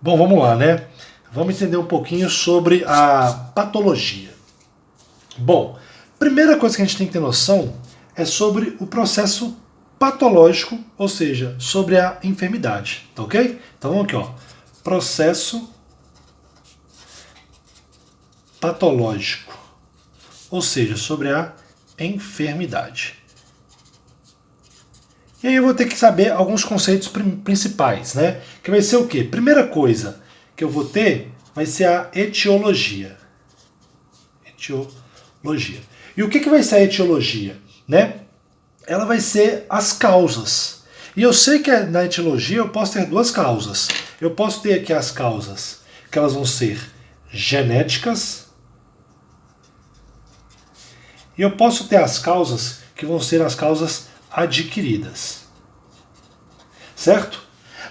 Bom, vamos lá, né? Vamos entender um pouquinho sobre a patologia. Bom, primeira coisa que a gente tem que ter noção é sobre o processo patológico, ou seja, sobre a enfermidade, tá ok? Então vamos aqui, ó. Processo patológico, ou seja, sobre a enfermidade. E aí eu vou ter que saber alguns conceitos principais, né? Que vai ser o quê? Primeira coisa que eu vou ter vai ser a etiologia. Etiologia. E o que vai ser a etiologia? Né? Ela vai ser as causas. E eu sei que na etiologia eu posso ter duas causas. Eu posso ter aqui as causas que elas vão ser genéticas. E eu posso ter as causas que vão ser as causas adquiridas. Certo?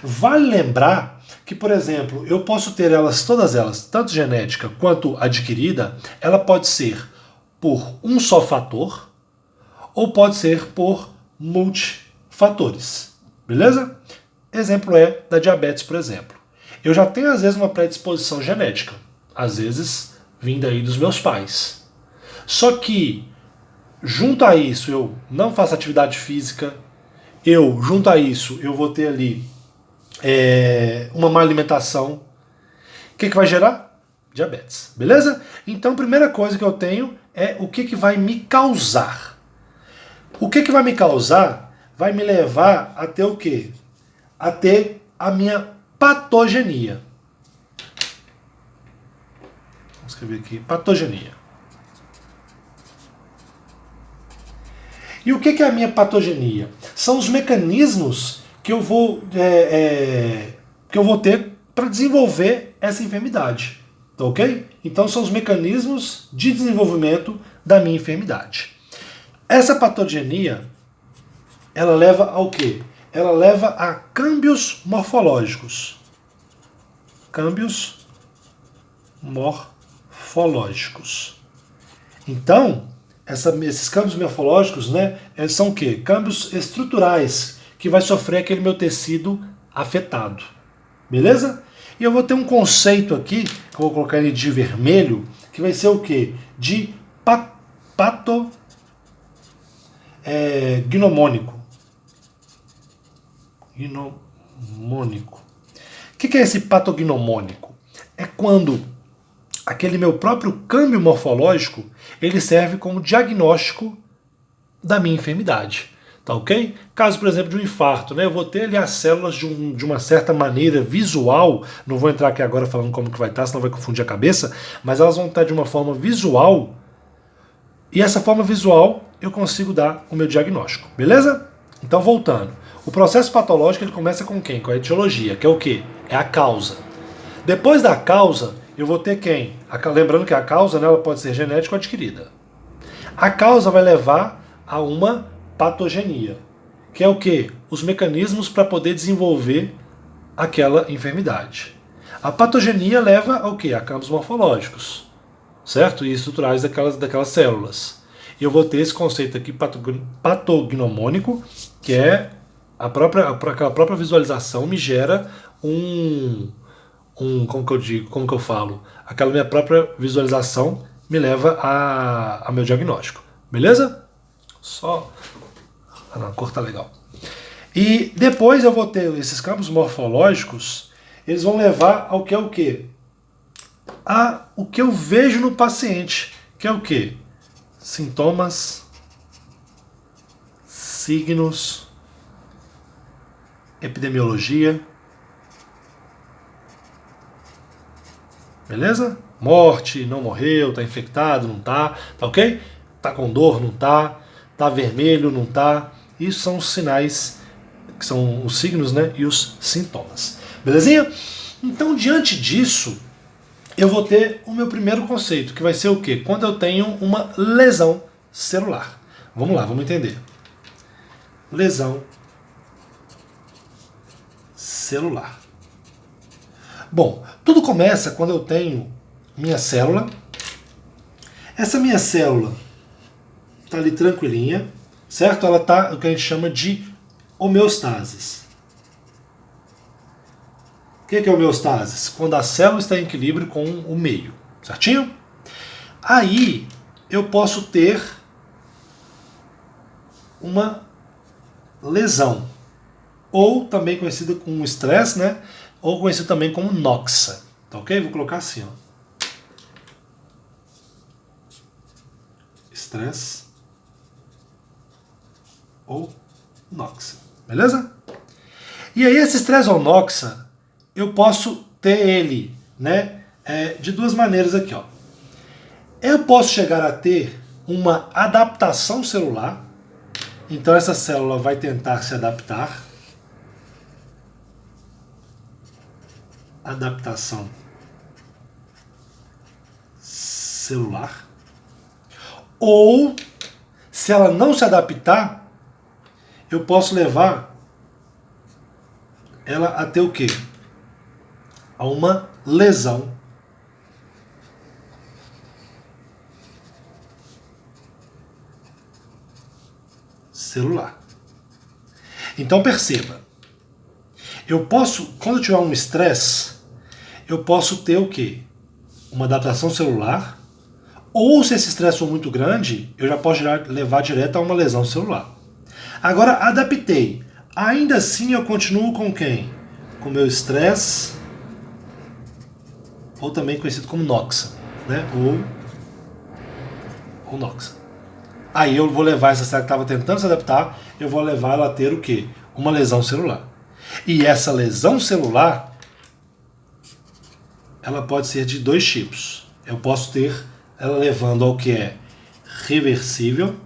Vale lembrar que, por exemplo, eu posso ter todas elas, tanto genética quanto adquirida, ela pode ser por um só fator ou pode ser por multifatores. Beleza? Exemplo é da diabetes, por exemplo. Eu já tenho, às vezes, uma predisposição genética, às vezes vinda aí dos meus pais. Só que, junto a isso, eu não faço atividade física, junto a isso, eu vou ter ali uma má alimentação. O que vai gerar? Diabetes. Beleza? Então, a primeira coisa que eu tenho é o que vai me causar. O que vai me causar vai me levar a ter o quê? A ter a minha patogenia. Vamos escrever aqui, patogenia. E o que é a minha patogenia? São os mecanismos que eu vou ter para desenvolver essa enfermidade. Tá ok? Então são os mecanismos de desenvolvimento da minha enfermidade. Essa patogenia, ela leva ao quê? Ela leva a câmbios morfológicos. Câmbios morfológicos. Então, esses câmbios morfológicos, né, são o quê? Câmbios estruturais, que vai sofrer aquele meu tecido afetado. Beleza? E eu vou ter um conceito aqui, que eu vou colocar ele de vermelho, que vai ser o quê? De gnomônico. Gnomônico. O que é esse patognomônico? É quando aquele meu próprio câmbio morfológico ele serve como diagnóstico da minha enfermidade. Tá ok? Caso, por exemplo, de um infarto, né? Eu vou ter ali as células de uma certa maneira visual, não vou entrar aqui agora falando como que vai estar, senão vai confundir a cabeça, mas elas vão estar de uma forma visual, e essa forma visual eu consigo dar o meu diagnóstico, beleza? Então, voltando. O processo patológico ele começa com quem? Com a etiologia, que é o quê? É a causa. Depois da causa, eu vou ter quem? Lembrando que a causa, né, ela pode ser genética ou adquirida. A causa vai levar a uma patogenia, que é o quê? Os mecanismos para poder desenvolver aquela enfermidade. A patogenia leva ao quê? A câmbios morfológicos, certo? E estruturais daquelas células. E eu vou ter esse conceito aqui patognomônico, que é aquela própria visualização me gera como que eu falo? Aquela minha própria visualização me leva a meu diagnóstico. Beleza? A cor tá legal. E depois eu vou ter esses campos morfológicos, eles vão levar ao que é o quê? O que eu vejo no paciente, que é o quê? Sintomas, signos, epidemiologia. Beleza? Morte, não morreu, tá infectado, não tá ok? Tá com dor, não tá vermelho, não tá. Isso são os sinais, que são os signos, né, e os sintomas. Belezinha? Então, diante disso, eu vou ter o meu primeiro conceito, que vai ser o quê? Quando eu tenho uma lesão celular. Vamos lá, vamos entender. Lesão celular. Bom, tudo começa quando eu tenho minha célula. Essa minha célula está ali tranquilinha, certo? Ela está o que a gente chama de homeostasis. O que é homeostasis? Quando a célula está em equilíbrio com o meio, certinho? Aí eu posso ter uma lesão, ou também conhecida como estresse, né? Ou conhecido também como noxa, tá ok? Vou colocar assim, ó. Estresse ou noxa, beleza? E aí esse estresse ou noxa, eu posso ter ele, né? De duas maneiras aqui, ó. Eu posso chegar a ter uma adaptação celular, então essa célula vai tentar se adaptar. Adaptação celular. Ou, se ela não se adaptar, eu posso levar ela a ter o quê? A uma lesão celular. Então perceba, eu posso, quando eu tiver um estresse, eu posso ter o quê? Uma adaptação celular, ou se esse estresse for muito grande, eu já posso levar direto a uma lesão celular. Agora, adaptei. Ainda assim eu continuo com quem? Com meu estresse, ou também conhecido como noxa, né? Ou noxa. Aí eu vou levar essa célula que estava tentando se adaptar, eu vou levar ela a ter o quê? Uma lesão celular. E essa lesão celular, ela pode ser de dois tipos. Eu posso ter ela levando ao que é reversível.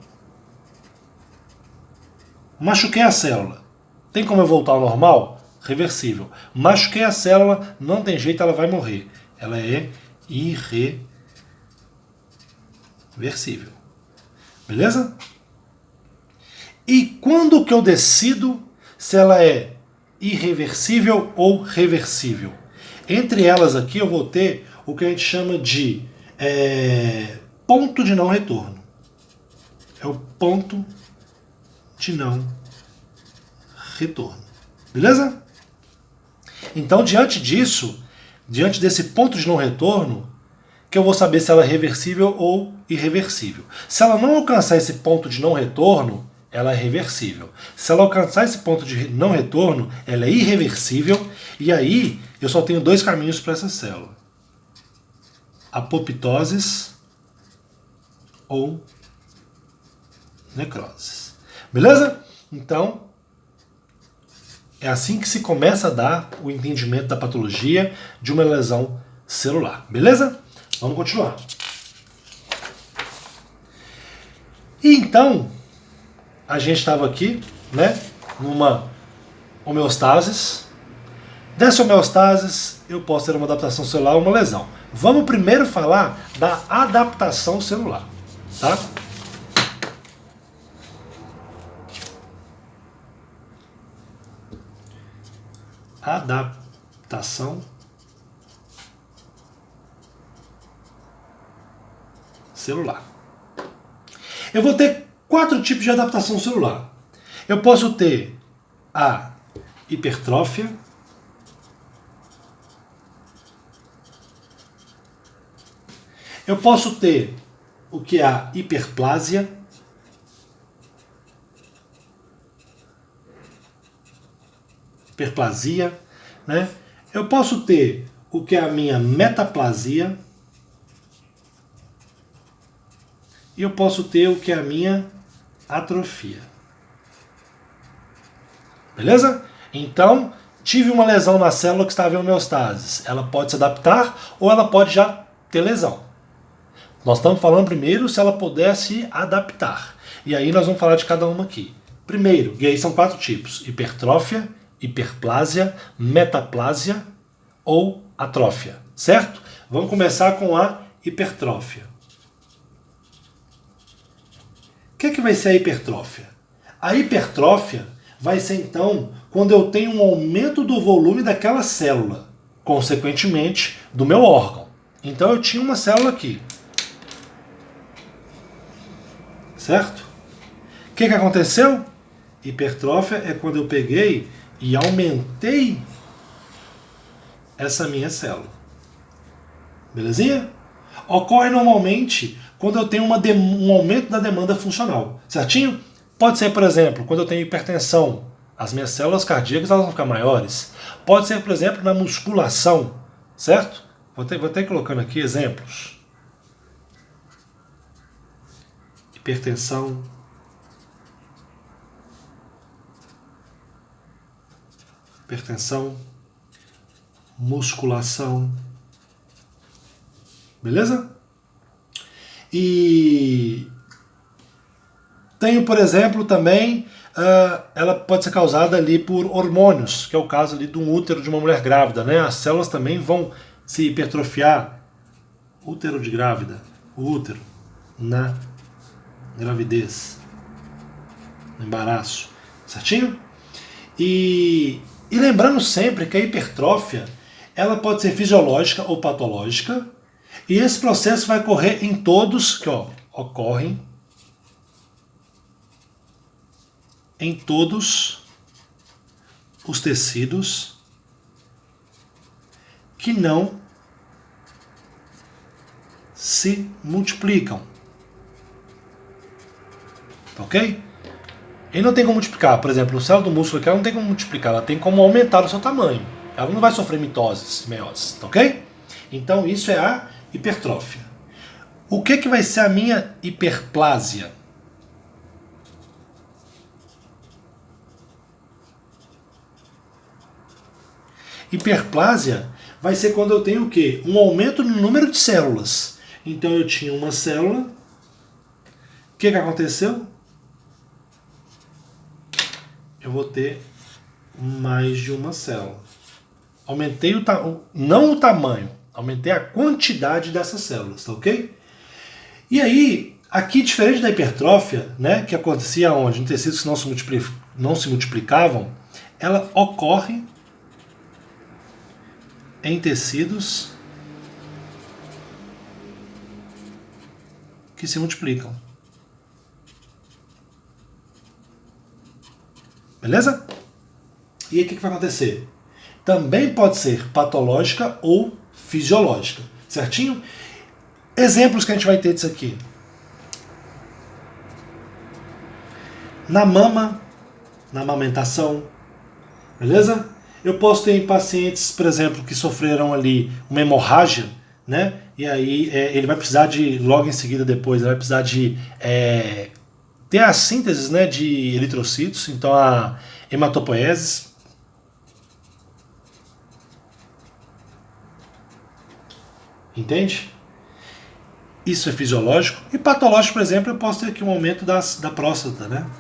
Machuquei a célula. Tem como eu voltar ao normal? Reversível. Machuquei a célula, não tem jeito, ela vai morrer. Ela é irreversível. Beleza? E quando que eu decido se ela é irreversível ou reversível? Entre elas aqui eu vou ter o que a gente chama de ponto de não retorno. É o ponto de não retorno. Beleza? Então, diante disso, diante desse ponto de não retorno, que eu vou saber se ela é reversível ou irreversível. Se ela não alcançar esse ponto de não retorno, ela é reversível. Se ela alcançar esse ponto de não retorno, ela é irreversível, e aí eu só tenho dois caminhos para essa célula: apoptose ou necrose. Beleza? Então, é assim que se começa a dar o entendimento da patologia de uma lesão celular. Beleza? Vamos continuar. E então, a gente estava aqui, né, numa homeostasis. Dessa homeostasis, eu posso ter uma adaptação celular ou uma lesão. Vamos primeiro falar da adaptação celular, tá? Adaptação celular. Eu vou ter 4 tipos de adaptação celular. Eu posso ter a hipertrófia, eu posso ter o que é a hiperplásia, né? Eu posso ter o que é a minha metaplasia, e eu posso ter o que é a minha atrofia. Beleza? Então, tive uma lesão na célula que estava em homeostase. Ela pode se adaptar ou ela pode já ter lesão. Nós estamos falando primeiro se ela puder se adaptar. E aí nós vamos falar de cada uma aqui. Primeiro, e aí são 4 tipos: hipertrófia, hiperplásia, metaplasia ou atrófia. Certo? Vamos começar com a hipertrófia. O que vai ser a hipertrófia? A hipertrófia vai ser, então, quando eu tenho um aumento do volume daquela célula, consequentemente, do meu órgão. Então eu tinha uma célula aqui. Certo? O que aconteceu? Hipertrófia é quando eu peguei e aumentei essa minha célula. Belezinha? Ocorre normalmente quando eu tenho um aumento da demanda funcional. Certinho? Pode ser, por exemplo, quando eu tenho hipertensão. As minhas células cardíacas elas vão ficar maiores. Pode ser, por exemplo, na musculação. Certo? Vou até colocando aqui exemplos. Hipertensão. Hipertensão. Musculação. Beleza? E tenho, por exemplo, também, ela pode ser causada ali por hormônios, que é o caso ali de um útero de uma mulher grávida, né? As células também vão se hipertrofiar. Útero de grávida, o útero na gravidez, no embaraço, certinho? E lembrando sempre que a hipertrófia, ela pode ser fisiológica ou patológica, e esse processo vai ocorrer em todos, que ocorrem em todos os tecidos que não se multiplicam. Ok? Ele não tem como multiplicar. Por exemplo, o célula do músculo aqui ela não tem como multiplicar, ela tem como aumentar o seu tamanho. Ela não vai sofrer mitoses, meioses, ok? Então isso é a hipertrófia. O que vai ser a minha hiperplásia? Hiperplásia vai ser quando eu tenho o quê? Um aumento no número de células. Então eu tinha uma célula. O que aconteceu? Eu vou ter mais de uma célula. Aumentei não o tamanho, aumentei a quantidade dessas células, tá ok? E aí, aqui diferente da hipertrófia, né, que acontecia onde? Em tecidos que não se multiplicavam, ela ocorre em tecidos que se multiplicam. Beleza? E aí o que vai acontecer? Também pode ser patológica ou fisiológica. Certinho? Exemplos que a gente vai ter disso aqui. Na mama, na amamentação. Beleza? Eu posso ter em pacientes, por exemplo, que sofreram ali uma hemorragia, né? E aí ele vai precisar de, logo em seguida depois, ele vai precisar de ter a síntese, né, de eritrocitos, então a hematopoiesis. Entende? Isso é fisiológico. E patológico, por exemplo, eu posso ter aqui um aumento da próstata, né?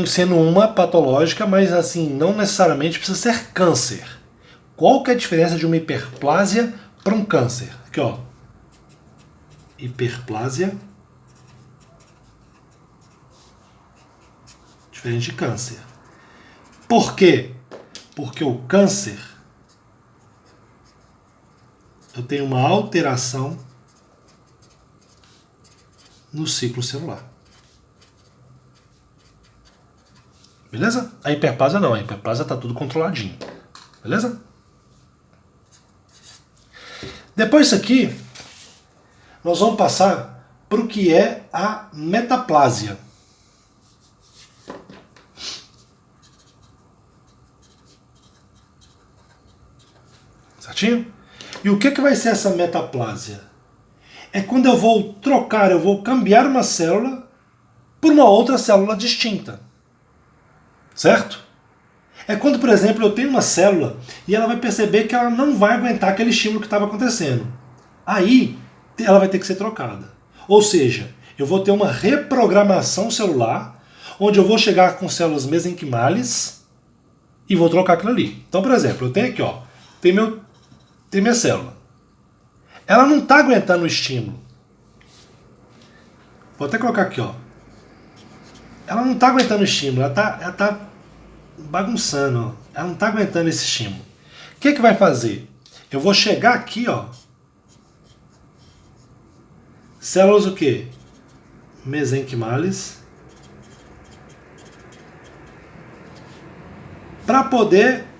Sendo uma patológica, mas assim, não necessariamente precisa ser câncer. Qual que é a diferença de uma hiperplásia para um câncer? Aqui, ó. Hiperplásia diferente de câncer. Por quê? Porque o câncer eu tenho uma alteração no ciclo celular. Beleza? A hiperplásia não, a hiperplásia está tudo controladinho. Beleza? Depois disso aqui, nós vamos passar para o que é a metaplásia. Certinho? E o que vai ser essa metaplásia? É quando eu vou trocar, eu vou cambiar uma célula por uma outra célula distinta. Certo? É quando, por exemplo, eu tenho uma célula e ela vai perceber que ela não vai aguentar aquele estímulo que estava acontecendo. Aí, ela vai ter que ser trocada. Ou seja, eu vou ter uma reprogramação celular, onde eu vou chegar com células mesenquimales e vou trocar aquilo ali. Então, por exemplo, eu tenho aqui, ó, tem minha célula. Ela não está aguentando o estímulo. Vou até colocar aqui, ó. Ela não está aguentando o estímulo, ela tá bagunçando, ó. Ela não está aguentando esse estímulo. O que vai fazer? Eu vou chegar aqui, ó. Células o quê? Mesenquimales. para poder